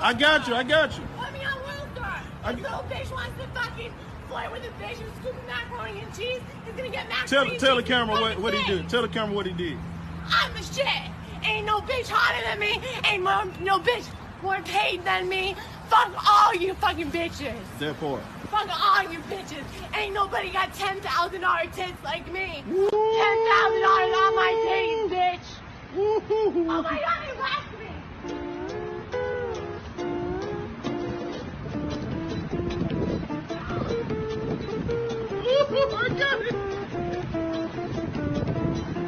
I got you. Put me on World Star. This little bitch wants to fucking flirt with a bitch who's scooping macaroni and cheese. He's gonna get macaroni and cheese. Tell the camera what he did. Tell the camera what he did. I'm the shit. Ain't no bitch hotter than me. Ain't no bitch more paid than me. Fuck all you fucking bitches. Therefore. Fuck all you bitches. Ain't nobody got $10,000 tits like me. $10,000 on my titties, bitch. Oh my God, he left me.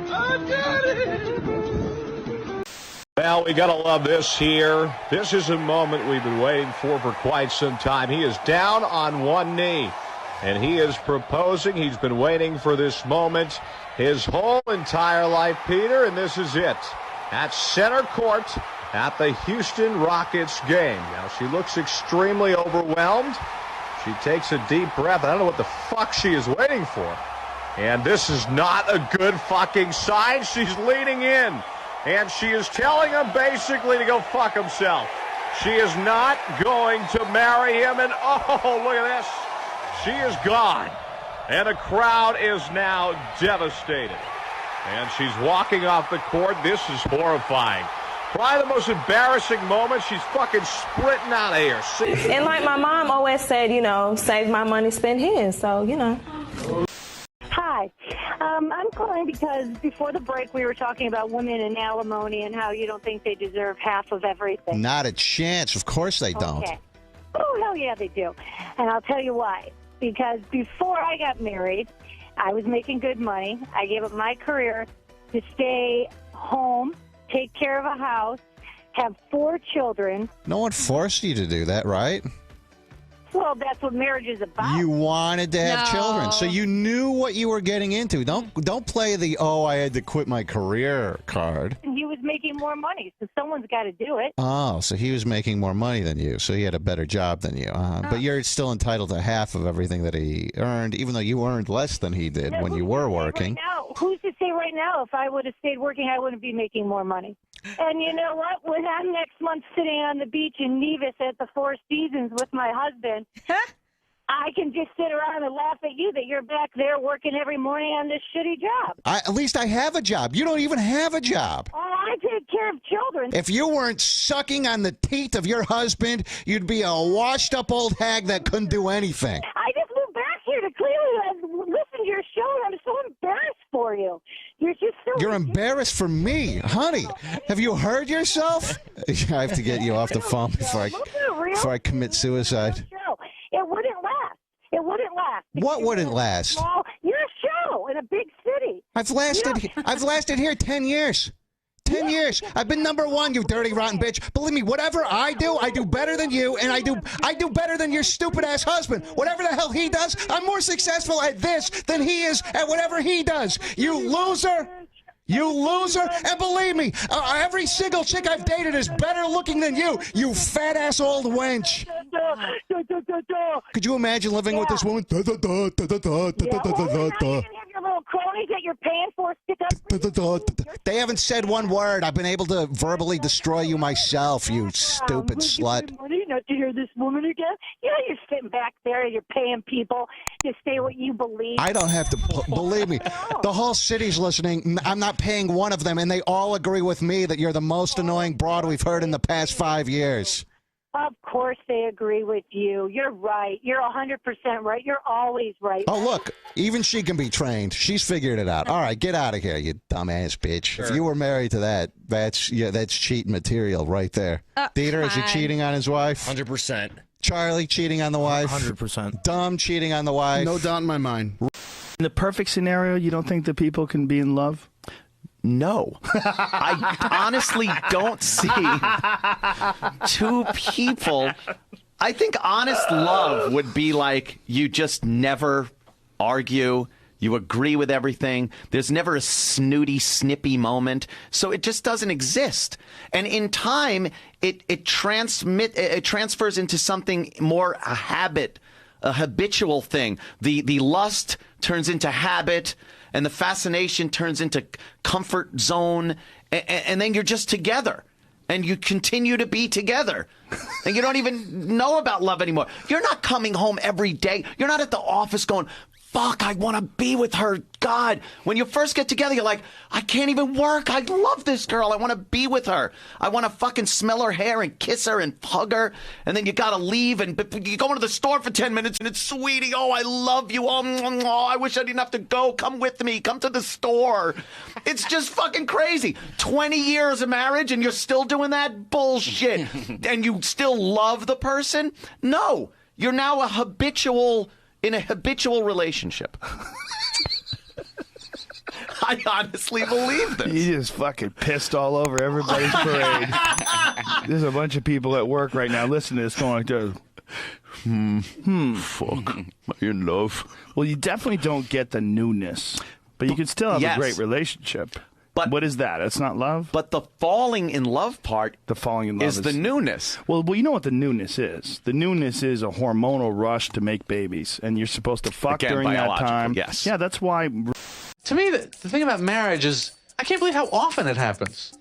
I got it. Well, we gotta love this here. This is a moment we've been waiting for quite some time. He is down on one knee, and he is proposing. He's been waiting for this moment his whole entire life, Peter, and this is it. At center court at the Houston Rockets game. Now, she looks extremely overwhelmed. She takes a deep breath. I don't know what the fuck she is waiting for. And this is not a good fucking sign. She's leaning in. And she is telling him basically to go fuck himself. She is not going to marry him. And oh, look at this. She is gone. And the crowd is now devastated. And she's walking off the court. This is horrifying. Probably the most embarrassing moment. She's fucking sprinting out of here. See? And like my mom always said, you know, save my money, spend his. So, you know. Hi. I'm calling because before the break we were talking about women and alimony and how you don't think they deserve half of everything. Not a chance. Of course they don't. Okay. Oh, hell yeah, they do. And I'll tell you why. Because before I got married, I was making good money. I gave up my career to stay home, take care of a house, have 4 children. No one forced you to do that, right? Well, that's what marriage is about. You wanted to have children, so you knew what you were getting into. Don't play the, oh, I had to quit my career card. And he was making more money, so someone's got to do it. Oh, so he was making more money than you, so he had a better job than you. But you're still entitled to half of everything that he earned, even though you earned less than he did when you were working. Right now, who's to say right now if I would have stayed working, I wouldn't be making more money? And you know what? When I'm next month sitting on the beach in Nevis at the Four Seasons with my husband, I can just sit around and laugh at you that you're back there working every morning on this shitty job. At least I have a job. You don't even have a job. Oh, I take care of children. If you weren't sucking on the teeth of your husband, you'd be a washed-up old hag that couldn't do anything. I just moved back here to Cleveland and listened to your show, and I'm so embarrassed for you. You're just so... You're embarrassed for me. Honey, have you heard yourself? I have to get you off the phone before I commit suicide. It wouldn't last. It wouldn't last. What wouldn't last? Well, you're a show in a big city. I've lasted here 10 years. 10 years. I've been number one, you dirty, rotten bitch. Believe me, whatever I do better than you, and I do better than your stupid-ass husband. Whatever the hell he does, I'm more successful at this than he is at whatever he does. You loser. You loser. And believe me, every single chick I've dated is better looking than you, you fat-ass old wench. Could you imagine living with this woman? Your little cronies that you're paying for stick up. They haven't said one word. I've been able to verbally destroy you myself, you stupid slut. Money not to hear this woman again. You know you're sitting back there and you're paying people to say what you believe. I don't have to believe me. The whole city's listening. I'm not paying one of them, and they all agree with me that you're the most annoying broad we've heard in the past 5 years. Of course they agree with you. You're right. You're 100% right. You're always right. Oh, look, even she can be trained. She's figured it out. All right, get out of here, you dumbass bitch. Sure. If you were married to that, that's cheating material right there. Dieter, is he cheating on his wife? 100%. Charlie cheating on the wife? 100%. Dumb cheating on the wife? No doubt in my mind. In the perfect scenario, you don't think that people can be in love? No. I honestly don't see two people. I think honest love would be like you just never argue. You agree with everything. There's never a snooty, snippy moment. So it just doesn't exist. And in time, it transfers into something more a habit, a habitual thing. The lust turns into habit. And the fascination turns into comfort zone, and then you're just together. and you continue to be together. And you don't even know about love anymore. You're not coming home every day. You're not at the office going, fuck, I want to be with her. God, when you first get together, you're like, I can't even work. I love this girl. I want to be with her. I want to fucking smell her hair and kiss her and hug her. And then you got to leave and you go into the store for 10 minutes and it's, sweetie, oh, I love you. Oh, I wish I didn't have to go. Come with me. Come to the store. It's just fucking crazy. 20 years of marriage and you're still doing that bullshit. And you still love the person? No. You're now in a habitual relationship. I honestly believe this. You just fucking pissed all over everybody's parade. There's a bunch of people at work right now listening to this going like this. Fuck. Am I in love? Well, you definitely don't get the newness, but you can still have a great relationship. But what is that? It's not love? But the falling in love part is the newness. Well, you know what the newness is. The newness is a hormonal rush to make babies, and you're supposed to fuck during that time. Yes. Yeah, that's why. To me, the thing about marriage is I can't believe how often it happens.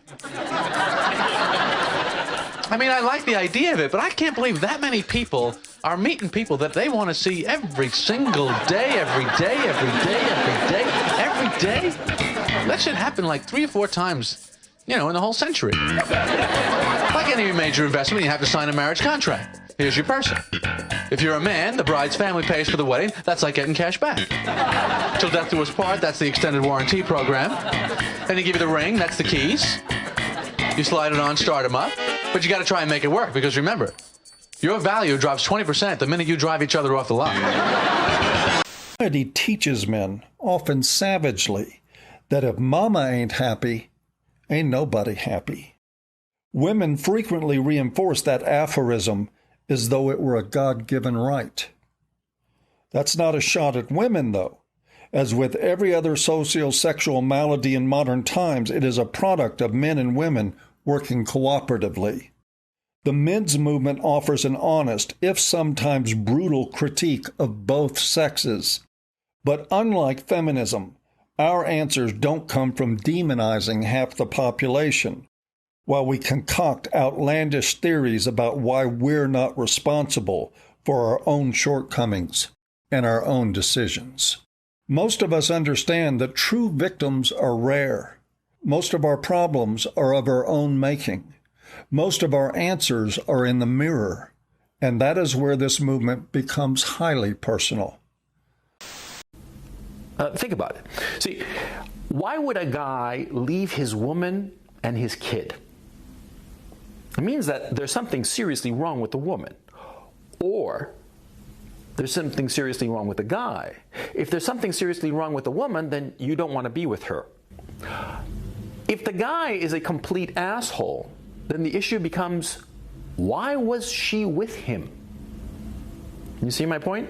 I mean, I like the idea of it, but I can't believe that many people are meeting people that they want to see every single day, every day, every day, every day, every day. That should happen like 3 or 4 times, in the whole century. Like any major investment, you have to sign a marriage contract. Here's your person. If you're a man, the bride's family pays for the wedding. That's like getting cash back. Till death do us part, that's the extended warranty program. Then you give you the ring, that's the keys. You slide it on, start them up. But you got to try and make it work, because remember, your value drops 20% the minute you drive each other off the lot. Society teaches men, often savagely, that if mama ain't happy, ain't nobody happy. Women frequently reinforce that aphorism as though it were a God-given right. That's not a shot at women, though. As with every other socio-sexual malady in modern times, it is a product of men and women working cooperatively. The men's movement offers an honest, if sometimes brutal, critique of both sexes. But unlike feminism, our answers don't come from demonizing half the population, while we concoct outlandish theories about why we're not responsible for our own shortcomings and our own decisions. Most of us understand that true victims are rare. Most of our problems are of our own making. Most of our answers are in the mirror, and that is where this movement becomes highly personal. Think about it. See, why would a guy leave his woman and his kid? It means that there's something seriously wrong with the woman, or there's something seriously wrong with the guy. If there's something seriously wrong with the woman, then you don't want to be with her. If the guy is a complete asshole, then the issue becomes, why was she with him? You see my point?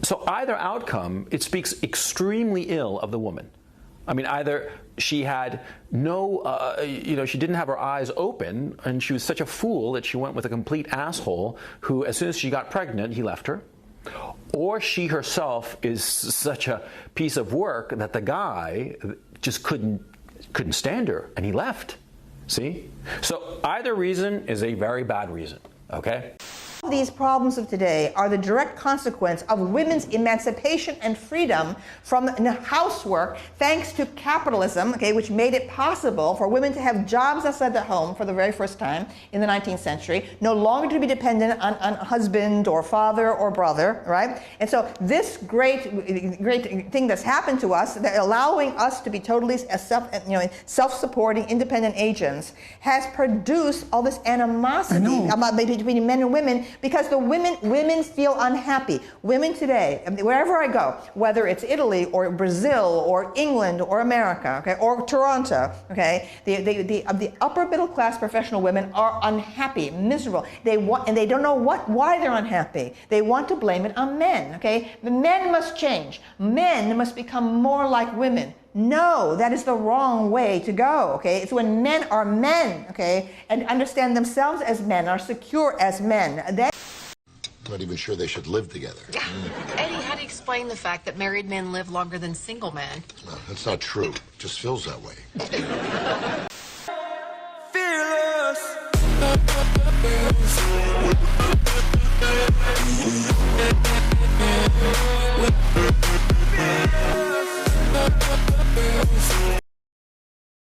So either outcome, it speaks extremely ill of the woman. I mean, either she had she didn't have her eyes open, and she was such a fool that she went with a complete asshole who, as soon as she got pregnant, he left her. Or she herself is such a piece of work that the guy just couldn't stand her, and he left. See? So either reason is a very bad reason, okay? These problems of today are the direct consequence of women's emancipation and freedom from housework, thanks to capitalism, which made it possible for women to have jobs outside the home for the very first time in the 19th century, no longer to be dependent on husband or father or brother, right? And so this great thing that's happened to us, that allowing us to be totally self-supporting, independent agents, has produced all this animosity between men and women, because the women feel unhappy. Women today, wherever I go, whether it's Italy or Brazil or England or America, or Toronto, the upper middle class professional women are unhappy, miserable. And they don't know why they're unhappy. They want to blame it on men. The men must change. Men must become more like women. No, that is the wrong way to go, It's when men are men, and understand themselves as men, are secure as men. I'm not even sure they should live together. Eddie, how do you explain the fact that married men live longer than single men? No, that's not true. It just feels that way.